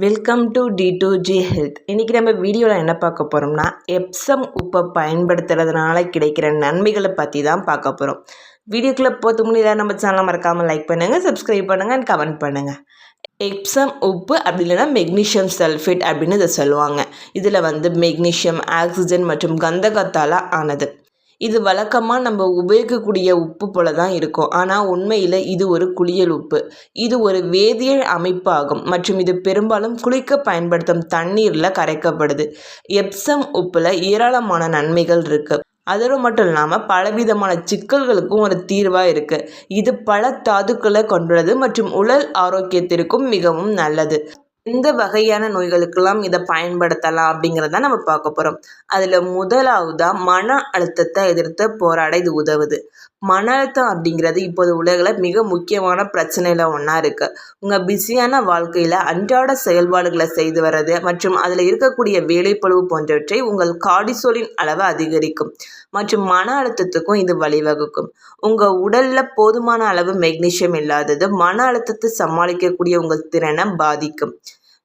Welcome to D2G health. இன்றைக்கி நம்ம வீடியோவில் என்ன பார்க்க போகிறோம்னா எப்சம் உப்பை பயன்படுத்துறதுனால கிடைக்கிற நன்மைகளை பற்றி தான் பார்க்க போகிறோம். வீடியோக்குள்ளே போகிறதுக்கு முன்னாடி நம்ம சேனலை மறக்காமல் லைக் பண்ணுங்கள், சப்ஸ்கிரைப் பண்ணுங்கள் அண்ட் கமெண்ட் பண்ணுங்கள். எப்சம் உப்பு அப்படி இல்லைன்னா மெக்னீஷியம் சல்ஃபேட் அப்படின்னு இதை சொல்லுவாங்க. இதில் மெக்னீஷியம், ஆக்சிஜன் மற்றும் கந்தகத்தால் ஆனது. இது வழக்கமாக நம்ம உபயோகிக்கக்கூடிய உப்பு போல தான் இருக்கும். ஆனால் உண்மையில் இது ஒரு குளியல் உப்பு. இது ஒரு வேதியியல் அமைப்பாகும் மற்றும் இது பெரும்பாலும் குளிக்க பயன்படுத்தும் தண்ணீரில் கரைக்கப்படுது. எப்சம் உப்பில் ஏராளமான நன்மைகள் இருக்குது. அதோடு மட்டும் இல்லாமல் பலவிதமான சிக்கல்களுக்கும் ஒரு தீர்வாக இருக்குது. இது பல தாதுக்களை கொண்டுள்ளது மற்றும் உடல் ஆரோக்கியத்திற்கும் மிகவும் நல்லது. எந்த வகையான நோய்களுக்கெல்லாம் இதை பயன்படுத்தலாம் அப்படிங்கிறத நம்ம பார்க்க போகிறோம். அதில் முதலாவதாக மன அழுத்தத்தை எதிர்த்து போராட இது உதவுது. மன அழுத்தம் அப்படிங்கிறது இப்போது உலகில் மிக முக்கியமான பிரச்சனையில் ஒன்றா இருக்குது. உங்கள் பிஸியான வாழ்க்கையில் அன்றாட செயல்பாடுகளை செய்து வர்றது மற்றும் அதில் இருக்கக்கூடிய வேலைப்பளுவு போன்றவற்றை உங்கள் கார்டிசோலின் அளவை அதிகரிக்கும் மற்றும் மன அழுத்தத்துக்கும் இது வழிவகுக்கும். உங்கள் உடலில் போதுமான அளவு மெக்னீஷியம் இல்லாதது மன அழுத்தத்தை சமாளிக்கக்கூடிய உங்கள் திறனை பாதிக்கும்.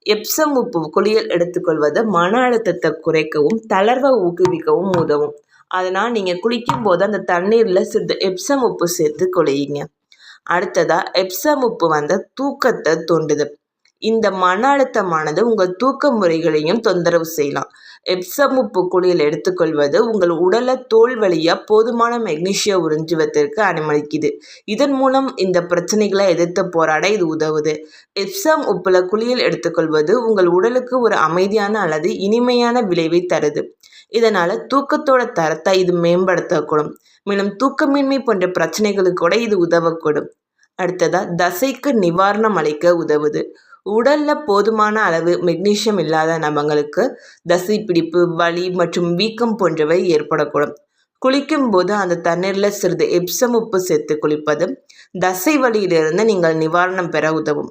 எப்சம் உப்பு குளியல் எடுத்துக்கொள்வது மன அழுத்தத்தை குறைக்கவும் தளர்வை ஊக்குவிக்கவும் உதவும். அதனால் நீங்கள் குளிக்கும் போது அந்த தண்ணீரில் சிறிது எப்சம் உப்பு சேர்த்து குளியுங்க. அடுத்ததாக எப்சம் உப்பு தூக்கத்தை தூண்டுது. இந்த மன அழுத்தமானது உங்கள் தூக்க முறைகளையும் தொந்தரவு செய்யலாம். எப்சம் உப்பு குளியல் எடுத்துக்கொள்வது உங்கள் உடலை தோல் வழியாக போதுமான மெக்னீஷியம் உறிஞ்சுவதற்கு அனுமதிக்குது. இதன் மூலம் இந்த பிரச்சனைகளை எதிர்த்து போராட இது உதவுது. எப்சம் உப்பில் குளியல் எடுத்துக்கொள்வது உங்கள் உடலுக்கு ஒரு அமைதியான அல்லது இனிமையான விளைவை தருது. இதனால் தூக்கத்தோட தரத்தை இது மேம்படுத்தக்கூடும். மேலும் தூக்கமின்மை போன்ற பிரச்சனைகளுக்கு கூட இது உதவக்கூடும். அடுத்ததாக தசைக்கு நிவாரணம் அளிக்க உதவுது. உடலில் போதுமான அளவு மெக்னீஷியம் இல்லாத நபங்களுக்கு தசை பிடிப்பு, வலி மற்றும் வீக்கம் போன்றவை ஏற்படக்கூடும். குளிக்கும் போது அந்த தண்ணீரில் சிறிது எப்சம் உப்பு சேர்த்து குளிப்பது தசை வலியிலிருந்து நீங்கள் நிவாரணம் பெற உதவும்.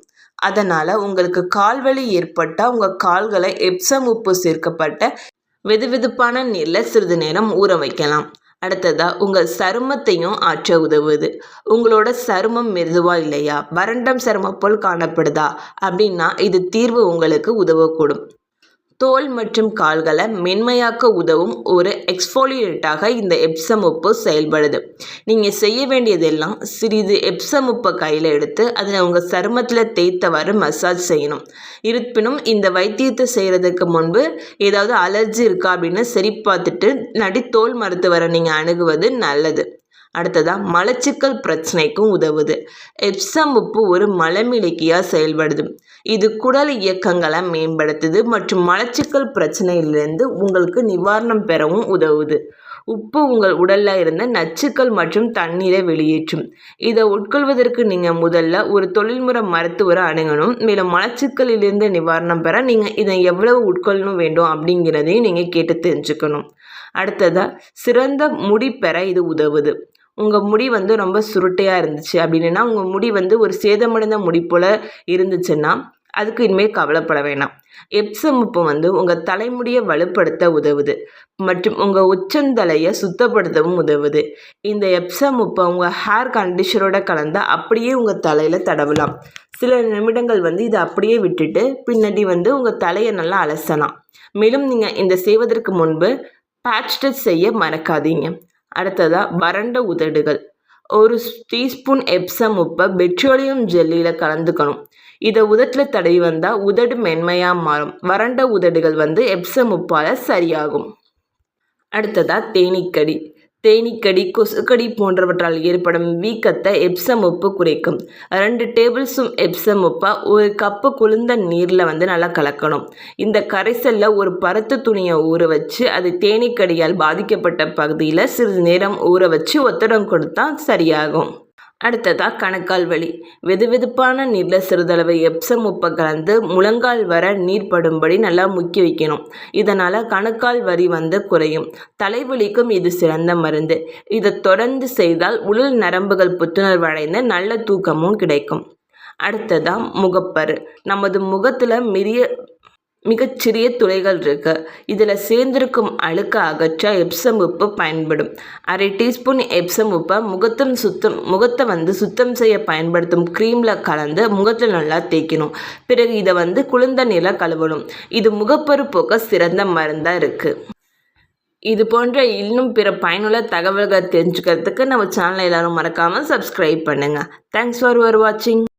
அதனால் உங்களுக்கு கால்வலி ஏற்பட்டால் உங்கள் கால்களை எப்சம் உப்பு சேர்க்கப்பட்ட வெதுவெதுப்பான நீரில் சிறிது நேரம் ஊற வைக்கலாம். அடுத்ததாக உங்கள் சருமத்தையும் ஆற்ற உதவுது. உங்களோட சருமம் மெதுவாக இல்லையா, வறண்டம் சருமம் போல் காணப்படுதா அப்படின்னா இது தீர்வு உங்களுக்கு உதவக்கூடும். தோல் மற்றும் கால்களை மென்மையாக்க உதவும் ஒரு எக்ஸ்ஃபோலியேட்டாக இந்த எப்சம் உப்பு செயல்படுது. நீங்கள் செய்ய வேண்டியதெல்லாம் சிறிது எப்சம் உப்பை கையில் எடுத்து அதில் உங்கள் சருமத்தில் தேய்த்தவாறு மசாஜ் செய்யணும். இருப்பினும் இந்த வைத்தியத்தை செய்கிறதுக்கு முன்பு ஏதாவது அலர்ஜி இருக்கா அப்படின்னு சரி பார்த்துட்டு தோல் மருத்துவரை நீங்கள் அணுகுவது நல்லது. அடுத்ததாக மலச்சிக்கல் பிரச்சனைக்கும் உதவுது. எப்சம் உப்பு ஒரு மலமிளக்கியாக செயல்படுது. இது குடல் இயக்கங்களை மேம்படுத்துது மற்றும் மலச்சிக்கல் பிரச்சனையிலிருந்து உங்களுக்கு நிவாரணம் பெறவும் உதவுது. உப்பு உங்கள் உடலில் இருந்த நச்சுக்கள் மற்றும் தண்ணீரை வெளியேற்றும். இதை உட்கொள்வதற்கு நீங்கள் முதல்ல ஒரு தொழில்முறை மருத்துவரை அணுகணும். மேலும் மலச்சிக்கலிலிருந்து நிவாரணம் பெற நீங்கள் இதை எவ்வளவு உட்கொள்ளணும் வேண்டும் அப்படிங்கிறதையும் நீங்கள் கேட்டு தெரிஞ்சுக்கணும். அடுத்ததாக சிறந்த முடி பெற இது உதவுது. உங்கள் முடி ரொம்ப சுருட்டையாக இருந்துச்சு அப்படின்னா, உங்கள் முடி ஒரு சேதமடைந்த முடி போல் இருந்துச்சுன்னா அதுக்கு இனிமேல் கவலைப்பட வேணாம். எப்சம் உப்பு உங்கள் தலைமுடியை வலுப்படுத்த உதவுது மற்றும் உங்கள் உச்சந்தலையை சுத்தப்படுத்தவும் உதவுது. இந்த எப்சம் உப்பை உங்கள் ஹேர் கண்டிஷனரோட கலந்தால் அப்படியே உங்கள் தலையில் தடவலாம். சில நிமிடங்கள் இதை அப்படியே விட்டுட்டு பின்னாடி உங்கள் தலையை நல்லா அலசலாம். மேலும் நீங்கள் இந்த செய்வதற்கு முன்பு பேட்ச் டச் செய்ய மறக்காதீங்க. அடுத்ததாக வறண்ட உதடுகள். ஒரு டீஸ்பூன் எப்சம் உப்பை பெட்ரோலியம் ஜெல்லியில் கலந்துக்கணும். இதை உதட்டில் தடவி வந்தால் உதடு மென்மையாக மாறும். வறண்ட உதடுகள் எப்சம் உப்பால் சரியாகும். அடுத்ததாக தேனீக்கடி. தேனீக்கடி, கொசுக்கடி போன்றவற்றால் ஏற்படும் வீக்கத்தை எப்சம் உப்பு குறைக்கும். 2 டேபிள் ஸ்பூன் எப்சம் உப்பை ஒரு கப்பு குளிர்ந்த நீரில் நல்லா கலக்கணும். இந்த கரைசலில் ஒரு பருத்து துணியை ஊற வச்சு அது தேனீக்கடியால் பாதிக்கப்பட்ட பகுதியில் சிறிது நேரம் ஊற வச்சு ஒத்தடம் கொடுத்தா சரியாகும். அடுத்ததாக கணுக்கால் வலி. வெதுவெதுப்பான நீரில் சிறிதளவு எப்சம் உப்பை கலந்து முழங்கால் வர நீர் படும்படி நல்லா முக்கி வைக்கணும். இதனால் கணுக்கால் வலி குறையும். தலைவலிக்கும் இது சிறந்த மருந்து. இதை தொடர்ந்து செய்தால் உடல் நரம்புகள் புத்துணர்வு அடைந்து நல்ல தூக்கமும் கிடைக்கும். அடுத்ததாக முகப்பரு. நமது முகத்தில் மிகச்சிறிய துளைகள் இருக்கு. இதில் சேர்ந்திருக்கும் அழுக்க அகற்ற எப்சம் உப்பு பயன்படும். 1/2 டீஸ்பூன் எப்சம் உப்பை முகத்தை சுத்தம் செய்ய பயன்படுத்தும் க்ரீமில் கலந்து முகத்தில் நல்லா தேய்க்கணும். பிறகு இதை குளிர்ந்த நீரில் கழுவணும். இது முகப்பரு போக்க சிறந்த மருந்தாக இருக்குது. இது போன்ற இன்னும் பிற பயனுள்ள தகவல்களை தெரிஞ்சுக்கிறதுக்கு நம்ம சேனலை எல்லாரும் மறக்காமல் சப்ஸ்கிரைப் பண்ணுங்கள். தேங்க்ஸ் ஃபார் வாட்சிங்.